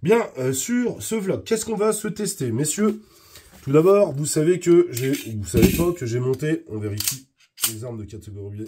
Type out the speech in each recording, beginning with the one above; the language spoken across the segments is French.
Bien, sur ce vlog, qu'est-ce qu'on va se tester, messieurs? Tout d'abord, vous savez que vous savez pas que j'ai monté, on vérifie les armes de catégorie B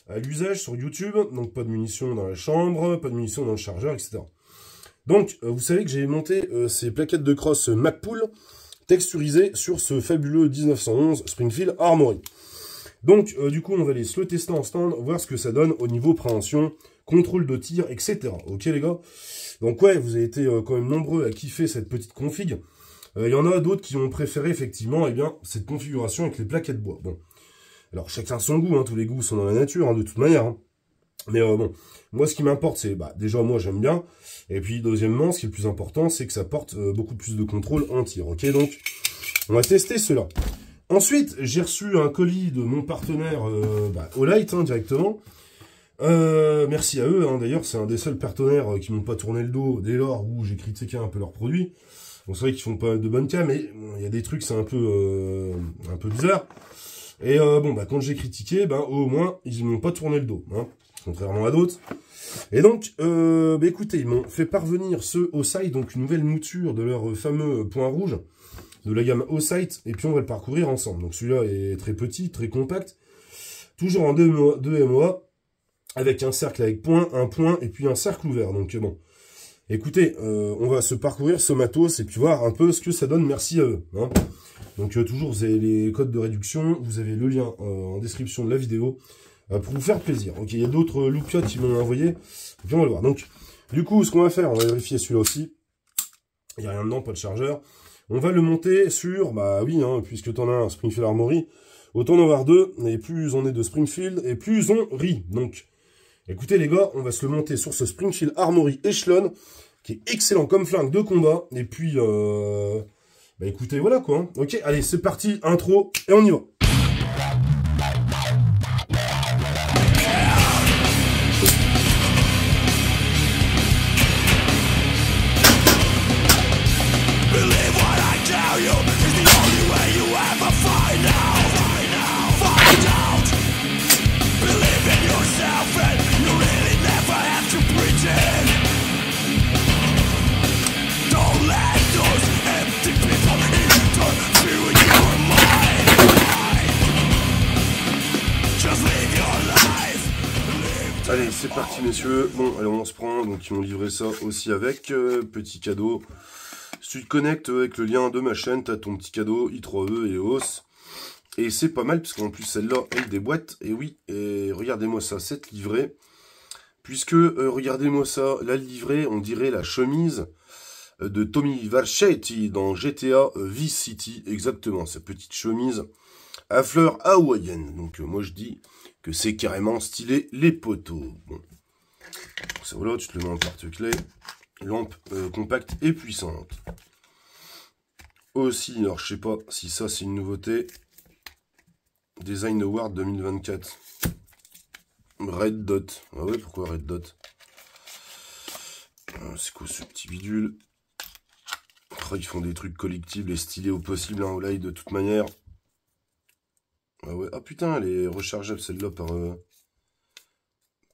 à l'usage sur YouTube, donc pas de munitions dans la chambre, pas de munitions dans le chargeur, etc. Donc, vous savez que j'ai monté ces plaquettes de crosse Magpul texturisées sur ce fabuleux 1911 Springfield Armory. Donc, du coup, on va aller se le tester en stand, voir ce que ça donne au niveau préhension, contrôle de tir, etc. Ok, les gars? Donc, ouais, vous avez été quand même nombreux à kiffer cette petite config. Il y en a d'autres qui ont préféré, effectivement, eh bien, cette configuration avec les plaquettes bois. Bon. Alors, chacun son goût, hein, tous les goûts sont dans la nature, hein, de toute manière. Hein. Mais bon, moi, ce qui m'importe, c'est, déjà, moi, j'aime bien. Et puis, deuxièmement, ce qui est le plus important, c'est que ça porte beaucoup plus de contrôle en tir. Ok, donc, on va tester cela. Ensuite, j'ai reçu un colis de mon partenaire Olight, hein, directement. Merci à eux, hein, d'ailleurs, c'est un des seuls partenaires qui m'ont pas tourné le dos dès lors où j'ai critiqué un peu leurs produits. Bon, c'est vrai qu'ils font pas de bonnes cas, mais il y a des trucs, c'est un peu bizarre. Et quand j'ai critiqué, au moins, ils m'ont pas tourné le dos, hein, contrairement à d'autres. Et donc, écoutez, ils m'ont fait parvenir ce O-Sight, donc une nouvelle mouture de leur fameux point rouge, de la gamme O-Sight, et puis on va le parcourir ensemble. Donc celui-là est très petit, très compact, toujours en 2 MOA, avec un cercle avec un point, et puis un cercle ouvert. Donc bon, écoutez, on va se parcourir ce matos, et puis voir un peu ce que ça donne, merci à eux. Hein. Donc toujours, vous avez les codes de réduction, vous avez le lien en description de la vidéo, pour vous faire plaisir. Ok, il y a d'autres loupiottes qui m'ont envoyé, et puis on va le voir. Donc, du coup, ce qu'on va faire, on va vérifier celui-là aussi. Il n'y a rien dedans, pas de chargeur. On va le monter sur, puisque tu en as un Springfield Armory, autant en avoir deux, et plus on est de Springfield, et plus on rit. Donc, écoutez les gars, on va se le monter sur ce Springfield Armory Echelon, qui est excellent comme flingue de combat, et puis, écoutez, voilà quoi. Hein. Ok, allez, c'est parti, intro, et on y va. Allez, c'est parti messieurs. Bon, allez, on se prend. Donc, ils m'ont livré ça aussi avec. Petit cadeau. Si tu te connectes avec le lien de ma chaîne, tu as ton petit cadeau I3E et EOS. Et c'est pas mal, parce qu'en plus, celle-là, elle déboîte. Et oui, et regardez-moi ça, cette livrée. Puisque, regardez-moi ça, la livrée, on dirait la chemise de Tommy Vercetti dans GTA Vice City. Exactement, sa petite chemise à fleurs hawaïennes. Donc, moi, je dis que c'est carrément stylé les poteaux. Bon. Ça, voilà, tu te le mets en porte-clés. Lampe compacte et puissante. Aussi, alors je sais pas si ça c'est une nouveauté. Design Award 2024. Red Dot. Ah ouais, pourquoi Red Dot? C'est quoi ce petit bidule? Oh, ils font des trucs collectibles et stylés au possible, hein, au live de toute manière. Ah ouais, ah putain, elle est rechargeable celle-là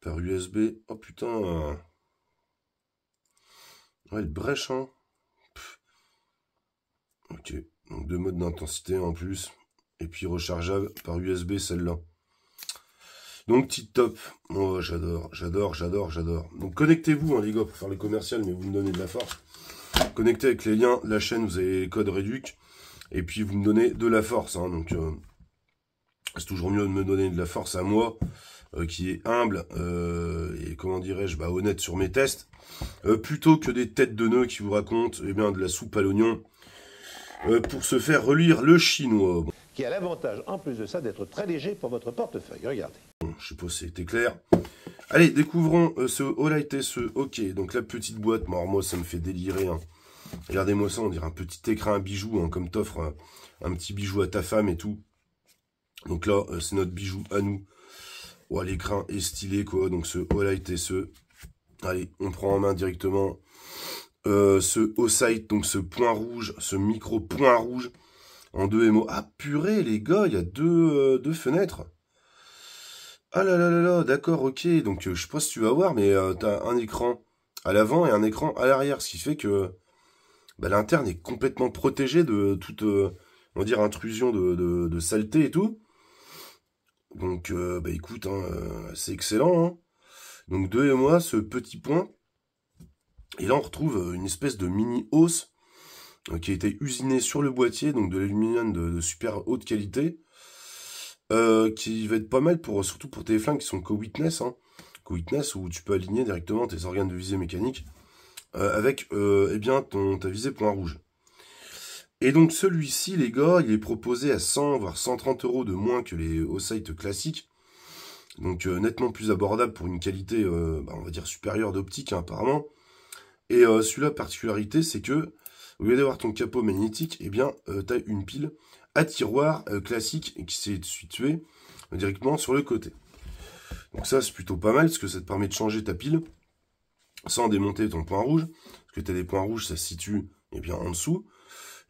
par USB. Oh putain. Ouais, elle brèche, hein. Pff. Ok, donc 2 modes d'intensité en plus. Et puis rechargeable par USB celle-là. Donc tip top. Oh, j'adore. Donc connectez-vous, hein, les gars, pour faire les commerciales, mais vous me donnez de la force. Connectez avec les liens de la chaîne, vous avez les codes réduc. Et puis vous me donnez de la force. Hein, donc c'est toujours mieux de me donner de la force à moi, qui est humble et comment dirais-je, honnête sur mes tests. Plutôt que des têtes de nœuds qui vous racontent de la soupe à l'oignon pour se faire relire le chinois. Bon. Qui a l'avantage, en plus de ça, d'être très léger pour votre portefeuille. Regardez. Bon, je sais pas si c'était clair. Allez, découvrons ce Olight SE. Ok, donc la petite boîte, alors moi ça me fait délirer. Hein. Regardez-moi ça, on dirait un petit écran à bijoux, hein, comme t'offres un petit bijou à ta femme et tout. Donc là, c'est notre bijou à nous. Oh, l'écran est stylé, quoi. Donc ce Olight SE. Allez, on prend en main directement ce O-Sight, donc ce point rouge, ce micro point rouge en 2 MO. Ah purée les gars, il y a deux fenêtres. Ah là là là là, d'accord, ok. Donc je sais pas si tu vas voir, mais t'as un écran à l'avant et un écran à l'arrière, ce qui fait que bah, l'interne est complètement protégé de toute, on va dire, intrusion de saleté et tout. Donc, bah écoute, hein, c'est excellent. Hein. Donc, de moi, ce petit point. Et là, on retrouve une espèce de mini hausse qui a été usinée sur le boîtier, donc de l'aluminium de super haute qualité, qui va être pas mal pour surtout pour tes flingues qui sont co-witness, hein, co-witness où tu peux aligner directement tes organes de visée mécanique avec eh bien ta visée point rouge. Et donc celui-ci, les gars, il est proposé à 100 voire 130 € de moins que les Osight classiques, donc nettement plus abordable pour une qualité, bah, on va dire supérieure d'optique hein, apparemment. Et celui-là, particularité, c'est que au lieu d'avoir ton capot magnétique, eh bien, tu as une pile à tiroir classique qui s'est située directement sur le côté. Donc ça, c'est plutôt pas mal, parce que ça te permet de changer ta pile sans démonter ton point rouge, parce que tu as des points rouges, ça se situe eh bien, en dessous.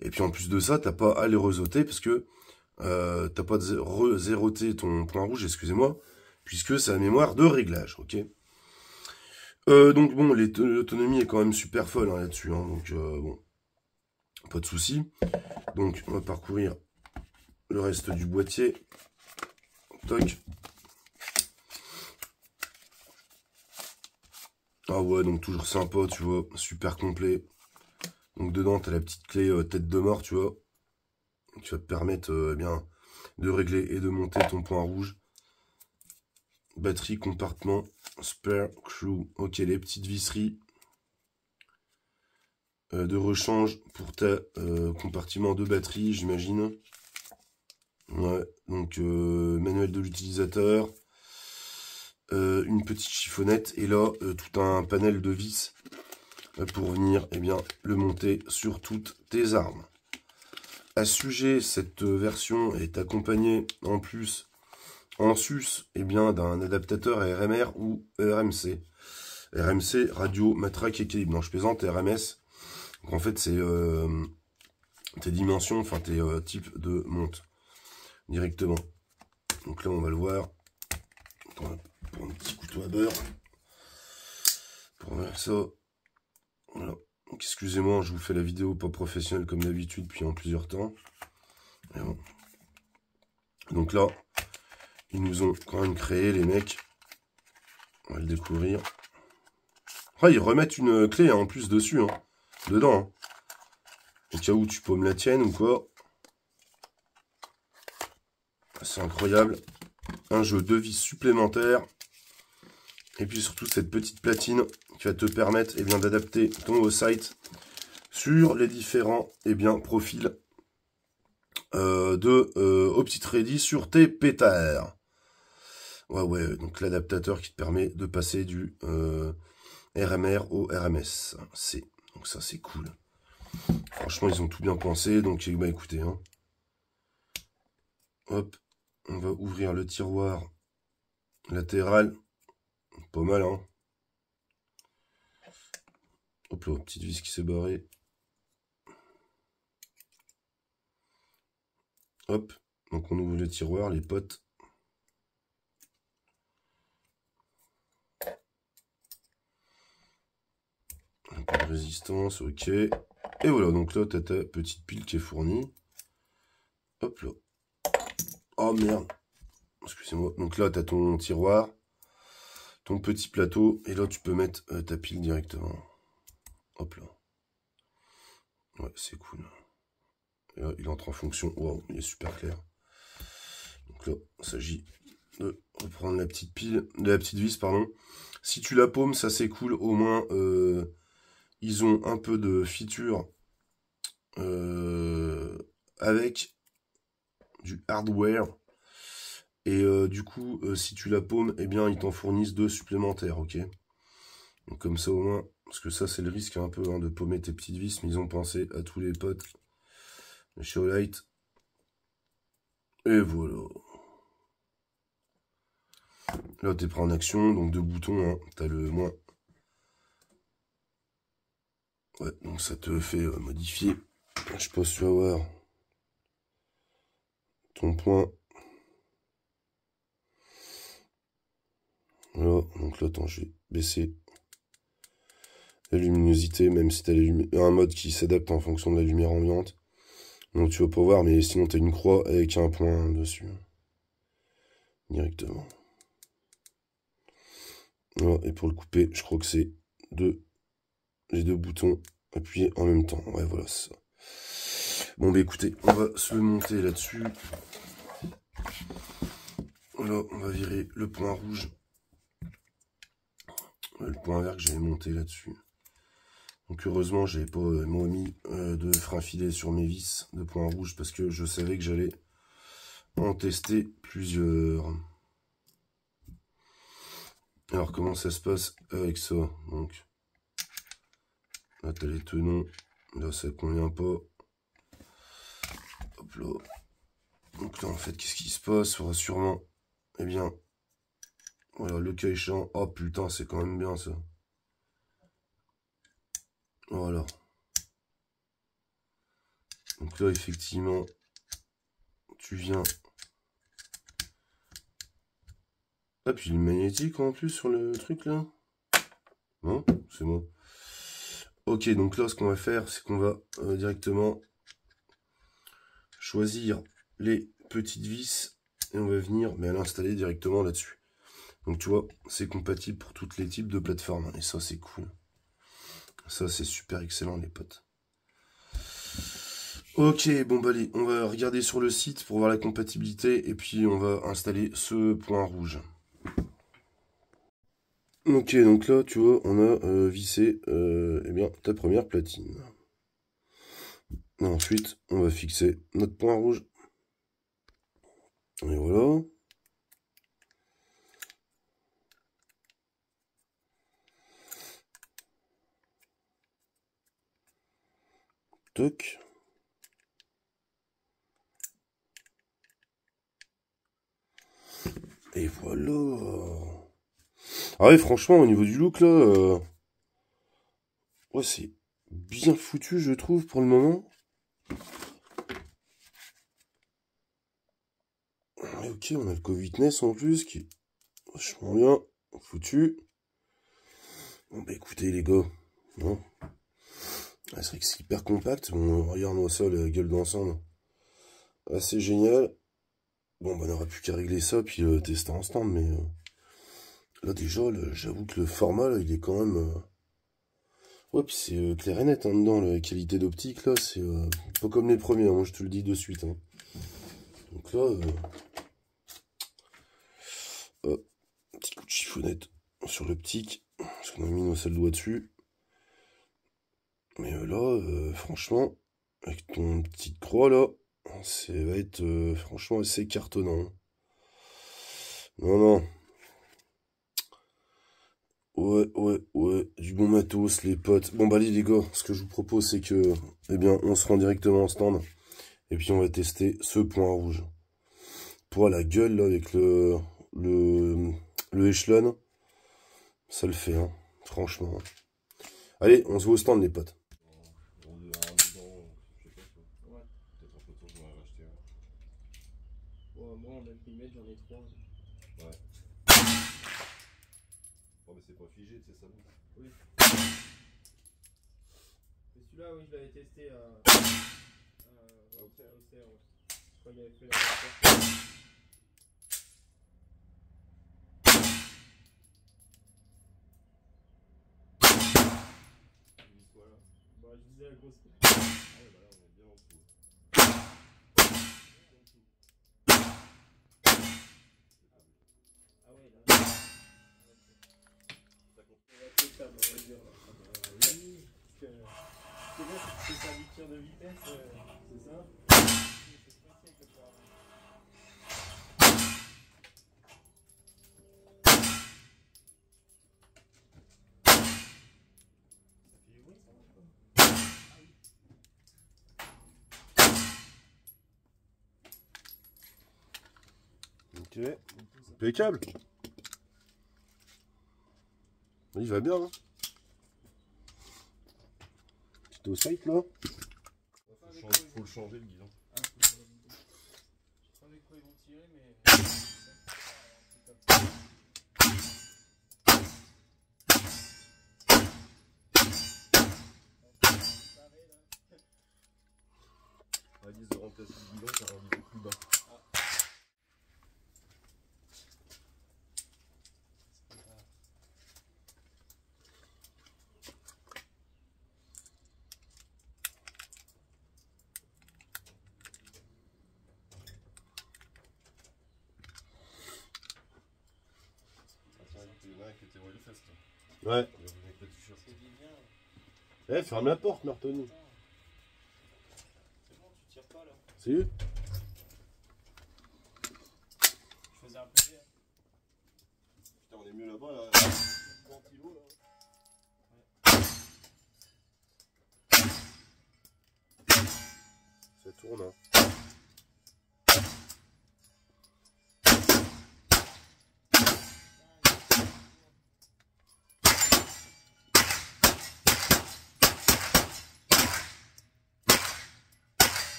Et puis en plus de ça, t'as pas à les rezoter, parce que t'as pas de re-zéroter ton point rouge, excusez-moi, puisque c'est la mémoire de réglage, ok. Donc bon, l'autonomie est quand même super folle hein, là-dessus, hein, donc bon, pas de souci. Donc on va parcourir le reste du boîtier. Toc. Ah ouais, donc toujours sympa, tu vois, super complet. Donc dedans, tu as la petite clé tête de mort, tu vois, qui va te permettre eh bien, de régler et de monter ton point rouge. Batterie, compartiment, spare, crew. Ok, les petites visseries de rechange pour ta compartiment de batterie, j'imagine. Ouais, donc manuel de l'utilisateur. Une petite chiffonnette et là tout un panel de vis pour venir eh bien, le monter sur toutes tes armes. À ce sujet, cette version est accompagnée en plus en sus eh bien, d'un adaptateur RMR ou RMC. RMC, radio, matraque, équilibre. Non, je plaisante, RMS. Donc en fait, c'est tes dimensions, enfin tes types de monte directement. Donc là, on va le voir. On va prendre un petit couteau à beurre. Pour voir ça. Voilà. Donc excusez-moi, je vous fais la vidéo pas professionnelle comme d'habitude, puis en plusieurs temps. Bon. Donc là, ils nous ont quand même créé, les mecs. On va le découvrir. Ah, ils remettent une clé hein, en plus dessus, hein, dedans. Hein. Au cas où tu paumes la tienne ou quoi. C'est incroyable. Un jeu de vis supplémentaire. Et puis surtout cette petite platine qui va te permettre eh bien, d'adapter ton Osight sur les différents eh bien, profils de OptiTready sur tes pétards. Ouais, donc l'adaptateur qui te permet de passer du RMR au RMS. Donc ça c'est cool. Franchement ils ont tout bien pensé, donc bah écoutez, hein. Hop, on va ouvrir le tiroir latéral. Pas mal, hein. Hop là, petite vis qui s'est barrée. Hop, donc on ouvre le tiroir, les potes. Un peu de résistance, ok. Et voilà, donc là, tu as ta petite pile qui est fournie. Hop là. Oh merde. Excusez-moi. Donc là, tu as ton tiroir, ton petit plateau, et là, tu peux mettre ta pile directement. Hop là. Ouais, c'est cool. Et là, il entre en fonction. Waouh, il est super clair. Donc là, il s'agit de reprendre la petite pile, la petite vis, pardon. Si tu la paumes, ça c'est cool. Au moins, ils ont un peu de feature avec du hardware. Et du coup, si tu la paumes, eh bien, ils t'en fournissent 2 supplémentaires, ok. Donc comme ça au moins, parce que ça c'est le risque un peu hein, de paumer tes petites vis, mais ils ont pensé à tous les potes chez Olight. Et voilà. Là t'es prêt en action, donc 2 boutons, hein. T'as le moins. Ouais, donc ça te fait modifier. Je pense que tu vas voir ton point. Voilà, donc là attends, je vais baisser la luminosité, même si tu as un mode qui s'adapte en fonction de la lumière ambiante. Donc tu vas pas voir, mais sinon tu as une croix avec un point dessus. Directement. Voilà, et pour le couper, je crois que c'est les deux boutons appuyés en même temps. Ouais, voilà, c'est ça. Bon, bah écoutez, on va se le monter là-dessus. Voilà, on va virer le point rouge. Le point vert que j'avais monté là-dessus. Donc heureusement, j'avais pas mis de frein filet sur mes vis de point rouge parce que je savais que j'allais en tester plusieurs. Alors comment ça se passe avec ça? Donc là, t'as les tenons. Là, ça convient pas. Hop là. Donc là, en fait, qu'est-ce qui se passe? Il faudra sûrement, eh bien, voilà, le cas échéant. Oh putain, c'est quand même bien ça. Voilà. Donc là, effectivement, tu viens. Ah, puis il est magnétique en plus sur le truc là. Non, c'est bon. Ok, donc là, ce qu'on va faire, c'est qu'on va directement choisir les petites vis et on va venir l'installer directement là-dessus. Donc tu vois, c'est compatible pour tous les types de plateformes et ça c'est cool. Ça c'est super excellent les potes. Ok, bon bah allez, on va regarder sur le site pour voir la compatibilité et puis on va installer ce point rouge. Ok, donc là tu vois, on a vissé eh bien, ta première platine. Et ensuite, on va fixer notre point rouge. Et voilà. Toc. Et voilà. Ah ouais, franchement, au niveau du look, là, ouais, c'est bien foutu, je trouve, pour le moment. Ouais, ok, on a le co-witness en plus, qui est vachement bien foutu. Bon, bah écoutez, les gars, non. Ah, c'est vrai que c'est hyper compact. Bon, regarde-moi ça, la gueule d'ensemble. Assez génial. Bon, bah on n'aura plus qu'à régler ça, puis tester en stand, mais... là, déjà, j'avoue que le format, là, il est quand même... ouais, puis c'est clair et net, hein, dedans, la qualité d'optique, là, c'est pas comme les premiers, hein, moi, je te le dis de suite. Hein. Donc là... petit coup de chiffonnette sur l'optique, parce qu'on a mis nos sales doigts dessus. Mais là, franchement, avec ton petite croix, là, ça va être franchement assez cartonnant. Non, non. Ouais, du bon matos, les potes. Bon, bah, allez, les gars, ce que je vous propose, c'est que, eh bien, on se rend directement en stand. Et puis, on va tester ce point rouge. Pour la gueule, là, avec le échelon, ça le fait, hein, franchement. Allez, on se voit au stand, les potes. Moi, en imprimé, j'en ai 3. Ouais. Oh, mais c'est pas figé, c'est ça. Oui. Et celui-là, oui, je l'avais testé à Auxerre, ouais. Quand il avait fait la recherche. Voilà. Bah, je disais la grosse. Ah ouais, bah là, on est bien en dessous. Ah ouais, là. On va dire. Oui, parce que là, c'est ça du tir de vitesse, c'est ça? C'est pressé que ça. Ok, impeccable. Il va bien, hein. Petit au site là. Faut le changer le guidon. Ah, faut le changer. Je sais pas avec quoi ils vont tirer, mais. la liste de remplacer le bidon car on est plus bas. Ouais. Eh, ferme la porte, Martoni. C'est bon, tu tires pas là. C'est eux. Je faisais un peu bien. Putain, on est mieux là-bas, là. Ventilo, là. Ça tourne, hein.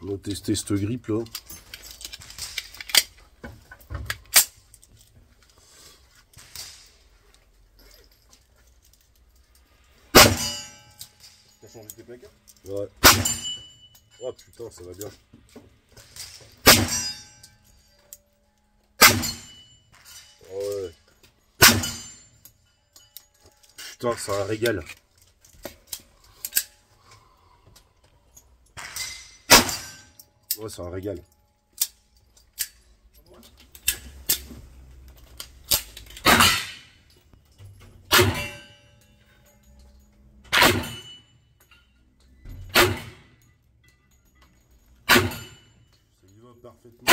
On va tester cette grippe là. T'as changé tes placards? Ouais. Oh putain, ça va bien. Ouais. Putain, c'est un régal. Ouais, c'est un régal. Ça y va parfaitement.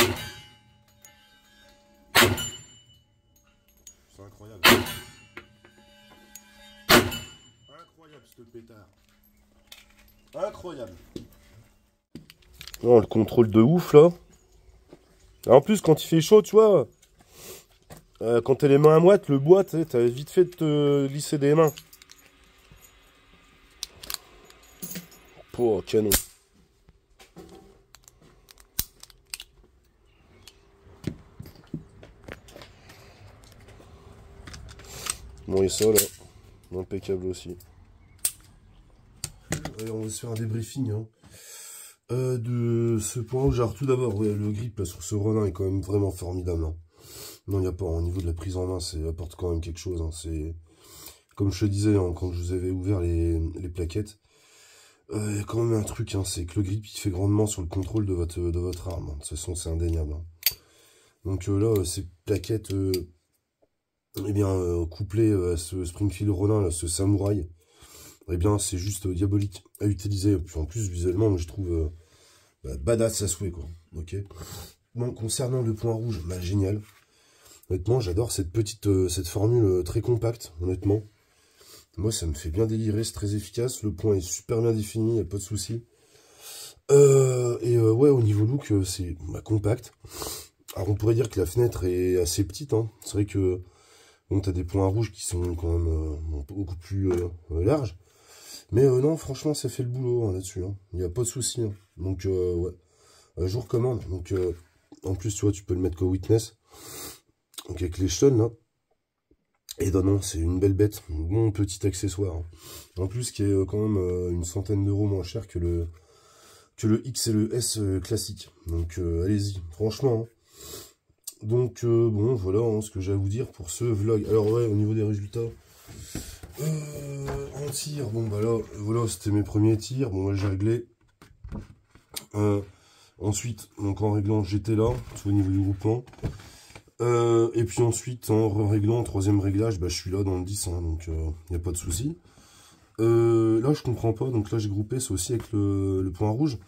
C'est incroyable. Incroyable ce pétard. Incroyable. Oh, le contrôle de ouf là. En plus quand il fait chaud, tu vois, quand t'as les mains à moite, le bois, t'as vite fait de te lisser des mains. Oh, canon. Bon et ça là, impeccable aussi. Allez, on va se faire un débriefing hein. De ce point où genre tout d'abord ouais, le grip là, sur ce Ronin est quand même vraiment formidable hein. Non il n'y a pas au niveau de la prise en main, ça apporte quand même quelque chose hein. C'est comme je te disais hein, quand je vous avais ouvert les plaquettes, il y a quand même un truc hein, c'est que le grip il fait grandement sur le contrôle de votre arme hein. De toute façon c'est indéniable hein. Donc là ces plaquettes eh bien couplées à ce Springfield Ronin là, ce samouraï, eh bien c'est juste diabolique à utiliser. Puis en plus visuellement je trouve badass à souhait quoi. Ok. Bon, concernant le point rouge, bah génial. Honnêtement j'adore cette formule très compacte, honnêtement. Moi ça me fait bien délirer, c'est très efficace, le point est super bien défini, y a pas de souci. Ouais au niveau look c'est compact. Alors on pourrait dire que la fenêtre est assez petite hein. C'est vrai que bon t'as des points rouges qui sont quand même beaucoup plus larges. Mais non, franchement, ça fait le boulot hein, là-dessus. Hein. Il n'y a pas de souci. Hein. Donc, ouais, je vous recommande. Donc, en plus, tu vois, tu peux le mettre qu'au witness. Donc, avec les chetons, là. Et non, c'est une belle bête. Un bon petit accessoire. Hein. En plus, qui est quand même une centaine d'euros moins cher que le X et le S classique. Donc, allez-y. Franchement. Hein. Donc, bon, voilà hein, ce que j'ai à vous dire pour ce vlog. Alors, ouais, au niveau des résultats... en tir, bon bah là, voilà, c'était mes premiers tirs. Bon, là j'ai réglé. Ensuite, donc en réglant, j'étais là, tout au niveau du groupement. Et puis ensuite, en réglant, en troisième réglage, bah je suis là dans le 10, hein, donc il n'y a pas de souci. Là, je comprends pas, donc là j'ai groupé, c'est aussi avec le point rouge.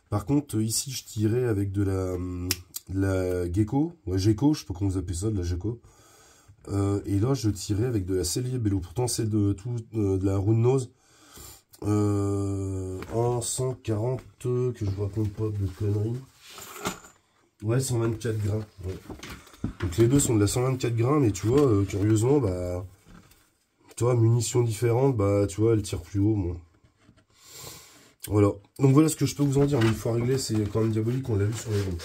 Par contre, ici, je tirais avec de la gecko, ouais, gecko, je sais pas comment vous appelez ça, de la gecko. Et là je tirais avec de la Cellier Bello, pourtant c'est de la round nose en 140 que je vous raconte pas de conneries, ouais 124 grains ouais. Donc les deux sont de la 124 grains mais tu vois curieusement bah tu vois munitions différentes bah tu vois elle tire plus haut bon. Voilà donc voilà ce que je peux vous en dire, mais une fois réglé c'est quand même diabolique, on l'a vu sur les roues.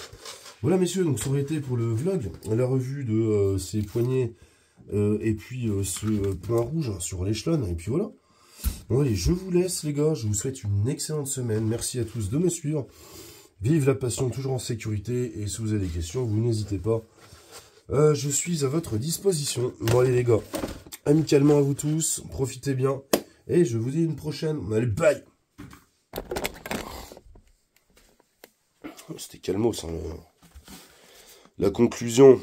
Voilà messieurs, donc ça aurait été pour le vlog, la revue de ces poignées et puis ce point rouge sur l'échelon, et puis voilà. Bon allez, je vous laisse les gars, je vous souhaite une excellente semaine. Merci à tous de me suivre. Vive la passion, toujours en sécurité. Et si vous avez des questions, vous n'hésitez pas. Je suis à votre disposition. Bon allez les gars, amicalement à vous tous, profitez bien. Et je vous dis une prochaine. Allez, bye. C'était calmos, hein, la conclusion.